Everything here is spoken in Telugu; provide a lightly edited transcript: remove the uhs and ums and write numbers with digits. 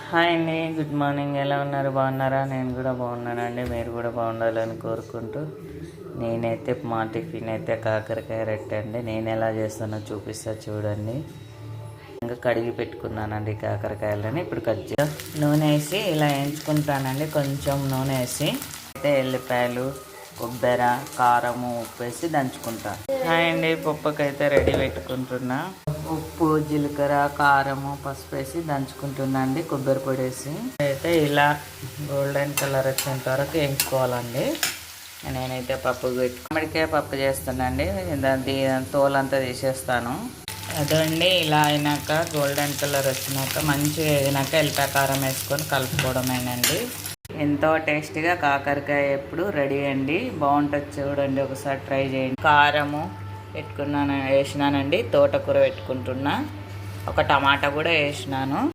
హాయ్ అండి, గుడ్ మార్నింగ్. ఎలా ఉన్నారు? బాగున్నారా? నేను కూడా బాగున్నానండి. మీరు కూడా బాగుండాలని కోరుకుంటూ నేనైతే మా టిఫిన్ అయితే కాకరకాయ రొట్టె అండి. నేను ఎలా చేస్తానో చూపిస్తా చూడండి. ఇంకా కడిగి పెట్టుకున్నానండి కాకరకాయలని. ఇప్పుడు నూనె వేసి ఇలా వేయించుకుంటానండి. కొంచెం నూనె వేసి అయితే ఎల్లిపాయలు, కొబ్బరి, కారము, ఉప్పు వేసి దంచుకుంటాను. హాయ్ అండి, పప్పుకైతే రెడీ పెట్టుకుంటున్నా. ఉప్పు, జీలకర్ర, కారము, పసుపు వేసి దంచుకుంటున్నా అండి. కొబ్బరి పొడి వేసి అయితే ఇలా గోల్డెన్ కలర్ వచ్చేంత వరకు వేయించుకోవాలండి. నేనైతే మామిడికాయ పప్పు చేస్తానండి. దాని తోలంతా తీసేస్తాను. అదండి ఇలా అయినాక గోల్డెన్ కలర్ వచ్చినాక మంచిగా వేగినాక ఎల్లిపాయ కారం వేసుకొని కలుపుకోవడమేనండి. ఎంతో టేస్టీగా కాకరకాయ ఎప్పుడు రెడీ అండి. బాగుంటుంది, చూడండి ఒకసారి ట్రై చేయండి. కారము వేసినానండి. తోటకూర పెట్టుకుంటున్నా. ఒక టమాటా కూడా వేసినాను.